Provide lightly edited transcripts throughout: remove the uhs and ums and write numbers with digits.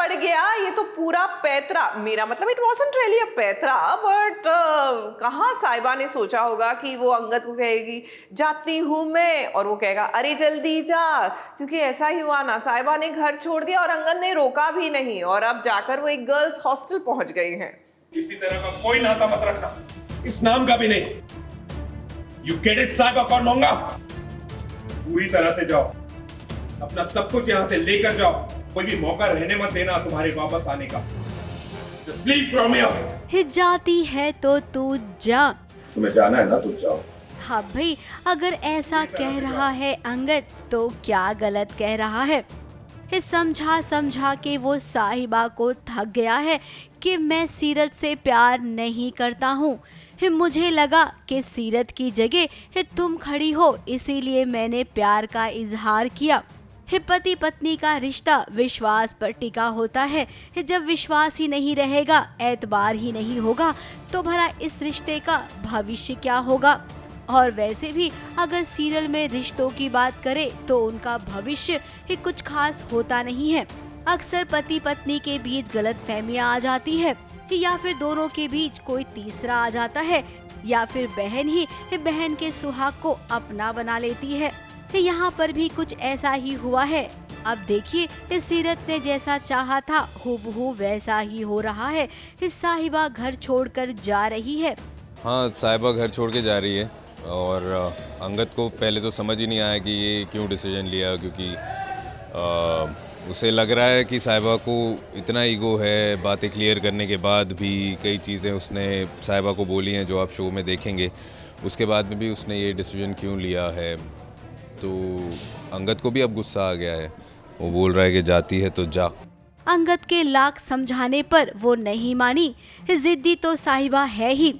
पड़ गया, ये तो पूरा पैतरा, मेरा मतलब इट वॉजंट रियली अ पैतरा, बट कहाँ साहिबा ने सोचा होगा कि वो अंगद को कहेगी जाती हूँ मैं, और वो कहेगा अरे जल्दी जा, क्योंकि ऐसा ही हुआ ना, साहिबा ने घर छोड़ दिया और अंगद ने रोका भी नहीं, और अब जाकर वो एक गर्ल्स हॉस्टल पहुंच गई हैं। किसी तरह का कोई नाता मत रखना, इस नाम का भी नहीं। यू गेट इट साहिबा कौन होगा? पूरी तरह से जाओ, अपना सब कुछ यहाँ से लेकर जाओ, कोई भी मौका रहने मत देना तुम्हारे वापस आने का। Just leave from here. जाती है तो तू जा। तुम्हें जाना है ना, तो जाओ। हाँ भाई, अगर ऐसा कह रहा है अंगद तो क्या गलत कह रहा है। समझा समझा के वो साहिबा को थक गया है कि मैं सीरत से प्यार नहीं करता हूँ। मुझे लगा कि सीरत की जगह तुम खड़ी हो, इसीलिए मैंने प्यार का इजहार किया। पति पत्नी का रिश्ता विश्वास पर टिका होता है। जब विश्वास ही नहीं रहेगा, एतबार ही नहीं होगा, तो भला इस रिश्ते का भविष्य क्या होगा। और वैसे भी अगर सीरियल में रिश्तों की बात करें तो उनका भविष्य ही कुछ खास होता नहीं है। अक्सर पति पत्नी के बीच गलतफहमियां आ जाती है, या फिर दोनों के बीच कोई तीसरा आ जाता है, या फिर बहन ही बहन के सुहाग को अपना बना लेती है। यहाँ पर भी कुछ ऐसा ही हुआ है। अब देखिए, सीरत ने जैसा चाहा था हूबहू वैसा ही हो रहा है। साहिबा घर छोड़कर जा रही है। हाँ, साहिबा घर छोड़ के जा रही है, और अंगद को पहले तो समझ ही नहीं आया कि ये क्यों डिसीजन लिया, क्योंकि उसे लग रहा है कि साहिबा को इतना ईगो है। बातें क्लियर करने के बाद भी कई चीज़ें उसने साहिबा को बोली हैं जो आप शो में देखेंगे, उसके बाद में भी उसने ये डिसीजन क्यों लिया है। तो अंगद को भी अब गुस्सा आ गया है, वो बोल रहा है कि जाती है तो जा। अंगद के लाख समझाने पर वो नहीं मानी। जिद्दी तो साहिबा है ही।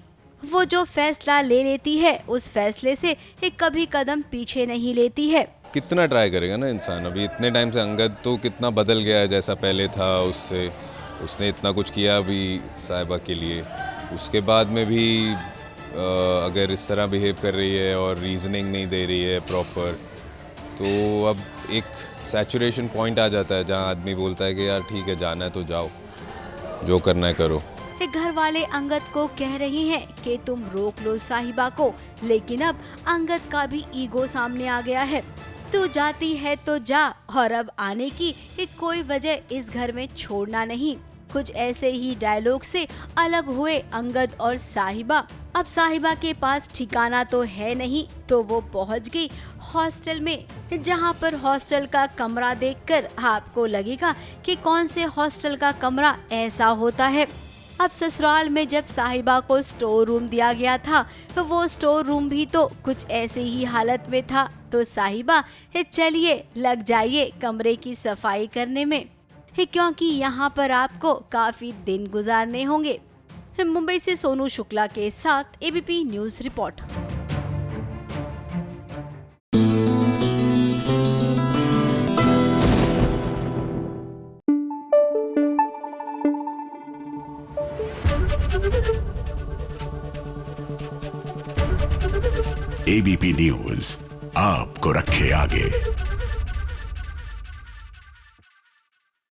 वो जो फैसला ले लेती है उस फैसले से कभी कदम पीछे नहीं लेती है। कितना ट्राई करेगा ना इंसान। अभी इतने टाइम से अंगद तो कितना बदल गया है, जैसा पहले था उससे, उसने इतना कुछ किया अभी साहिबा के लिए, उसके बाद में भी अगर इस तरह बिहेव कर रही है और रीजनिंग नहीं दे रही है प्रॉपर, तो अब एक सैचुरेशन पॉइंट आ जाता है जहां आदमी बोलता है कि यार ठीक है, जाना है तो जाओ, जो करना है करो। घर वाले अंगद को कह रही हैं कि तुम रोक लो साहिबा को, लेकिन अब अंगद का भी ईगो सामने आ गया है। तू जाती है तो जा, और अब आने की कोई वजह इस घर में छोड़ना नहीं। कुछ ऐसे ही डायलॉग से अलग हुए अंगद और साहिबा। अब साहिबा के पास ठिकाना तो है नहीं, तो वो पहुंच गई हॉस्टल में, जहां पर हॉस्टल का कमरा देखकर आपको लगेगा कि कौन से हॉस्टल का कमरा ऐसा होता है। अब ससुराल में जब साहिबा को स्टोर रूम दिया गया था, तो वो स्टोर रूम भी तो कुछ ऐसे ही हालत में था। तो साहिबा, चलिए लग जाइए कमरे की सफाई करने में, क्योंकि यहाँ पर आपको काफी दिन गुजारने होंगे। मुंबई से सोनू शुक्ला के साथ ABP news report. ABP news आपको रखे आगे।